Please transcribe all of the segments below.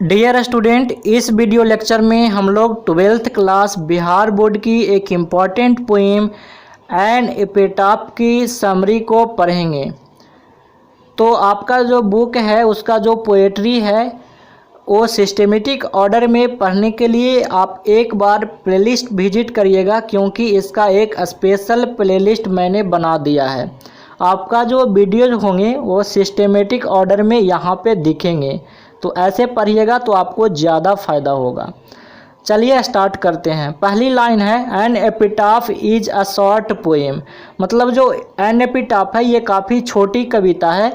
Dear student, इस video lecture में हम लोग 12th क्लास बिहार बोर्ड की एक इम्पॉर्टेंट पोएम एंड एपिटाफ की समरी को पढ़ेंगे। तो आपका जो बुक है उसका जो पोएट्री है वो सिस्टेमेटिक ऑर्डर में पढ़ने के लिए आप एक बार प्लेलिस्ट विजिट करिएगा, क्योंकि इसका एक स्पेशल प्लेलिस्ट मैंने बना दिया है। आपका जो वीडियोज होंगे वो सिस्टेमेटिक ऑर्डर में यहाँ पे दिखेंगे, तो ऐसे पढ़िएगा तो आपको ज़्यादा फ़ायदा होगा। चलिए स्टार्ट करते हैं। पहली लाइन है an epitaph is a short poem. मतलब जो एन एपिटाफ है ये काफ़ी छोटी कविता है,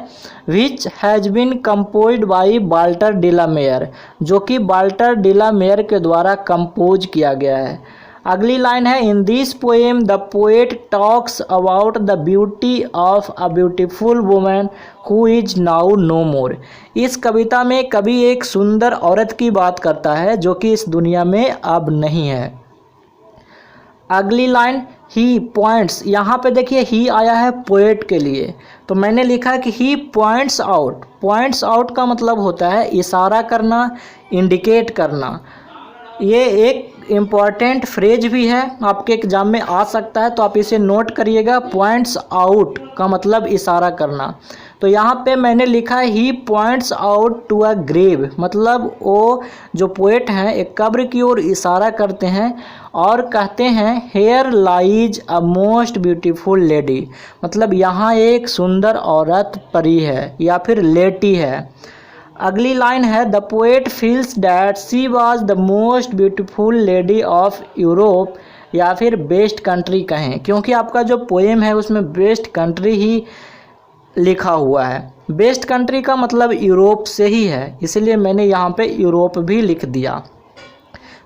which has been composed by Walter de la Mare, जो कि वाल्टर डिलामेयर के द्वारा कंपोज किया गया है। अगली लाइन है in this poem the poet talks about the beauty of a beautiful woman who is now no more. इस कविता में कवि एक सुंदर औरत की बात करता है जो कि इस दुनिया में अब नहीं है। अगली लाइन ही पॉइंट्स, यहाँ पे देखिए ही आया है पोएट के लिए, तो मैंने लिखा कि ही पॉइंट्स आउट। पॉइंट्स आउट का मतलब होता है इशारा करना, इंडिकेट करना। ये एक इम्पॉर्टेंट फ्रेज भी है, आपके एग्जाम में आ सकता है, तो आप इसे नोट करिएगा। पॉइंट्स आउट का मतलब इशारा करना। तो यहाँ पे मैंने लिखा है he points out to a grave, मतलब वो जो पोएट हैं एक कब्र की ओर इशारा करते हैं और कहते हैं here lies a most beautiful lady, मतलब यहाँ एक सुंदर औरत परी है या फिर लेटी है। अगली लाइन है the poet feels that she was the most beautiful lady of Europe, या फिर बेस्ट कंट्री कहें, क्योंकि आपका जो पोएम है उसमें बेस्ट कंट्री ही लिखा हुआ है। बेस्ट कंट्री का मतलब यूरोप से ही है, इसलिए मैंने यहाँ पे यूरोप भी लिख दिया।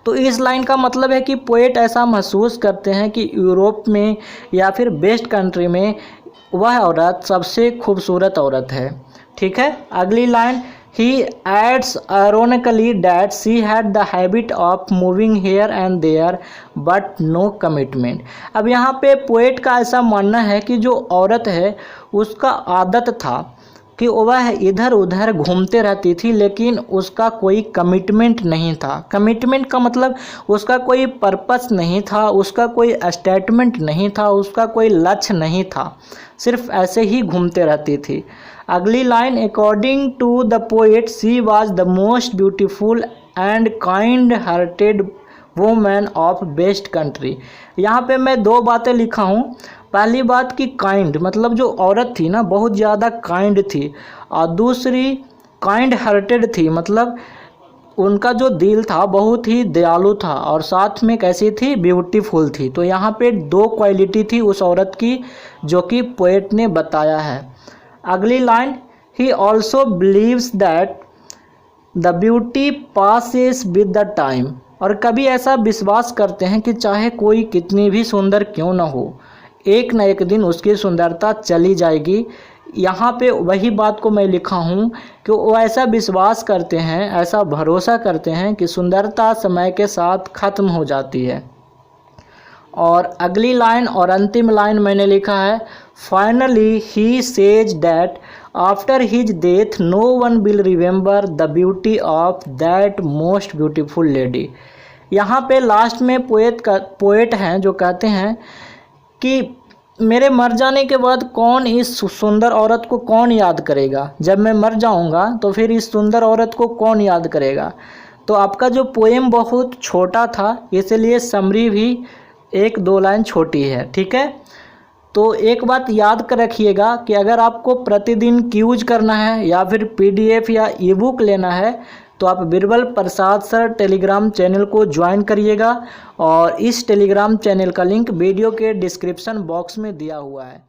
तो इस लाइन का मतलब है कि पोएट ऐसा महसूस करते हैं कि यूरोप में या फिर बेस्ट कंट्री में वह औरत सबसे खूबसूरत औरत है। ठीक है। अगली line He adds ironically that she had the habit of moving here and there but no commitment। अब यहाँ पे पोएट का ऐसा मानना है कि जो औरत है उसका आदत था कि वह इधर उधर घूमते रहती थी, लेकिन उसका कोई कमिटमेंट नहीं था। कमिटमेंट का मतलब उसका कोई पर्पस नहीं था, उसका कोई स्टेटमेंट नहीं था, उसका कोई लक्ष्य नहीं था, सिर्फ ऐसे ही घूमते रहती थी। अगली line according to the poet she was the most beautiful and kind hearted woman of best country. यहाँ पे मैं दो बातें लिखा हूँ। पहली बात कि काइंड मतलब जो औरत थी ना बहुत ज़्यादा काइंड थी, और दूसरी काइंड हार्टेड थी, मतलब उनका जो दिल था बहुत ही दयालु था, और साथ में कैसी थी, ब्यूटीफुल थी। तो यहाँ पे दो क्वालिटी थी उस औरत की जो कि पोएट ने बताया है। अगली line he also believes that the beauty passes with the time, और कभी ऐसा विश्वास करते हैं कि चाहे कोई कितनी भी सुंदर क्यों ना हो, एक न एक दिन उसकी सुंदरता चली जाएगी। यहाँ पे वही बात को मैं लिखा हूँ कि वो ऐसा विश्वास करते हैं, ऐसा भरोसा करते हैं कि सुंदरता समय के साथ ख़त्म हो जाती है। और अगली लाइन और अंतिम लाइन मैंने लिखा है finally he says that after his death no one will remember the beauty of that most beautiful lady. यहाँ पे लास्ट में पोएट हैं जो कहते हैं कि मेरे मर जाने के बाद कौन इस सुंदर औरत को कौन याद करेगा, जब मैं मर जाऊँगा तो फिर इस सुंदर औरत को कौन याद करेगा। तो आपका जो पोएम बहुत छोटा था, इसलिए समरी भी एक दो लाइन छोटी है। ठीक है। तो एक बात याद कर रखिएगा कि अगर आपको प्रतिदिन क्यूज करना है या फिर पीडीएफ या ई बुक लेना है तो आप बिरबल प्रसाद सर टेलीग्राम चैनल को ज्वाइन करिएगा, और इस टेलीग्राम चैनल का लिंक वीडियो के डिस्क्रिप्शन बॉक्स में दिया हुआ है।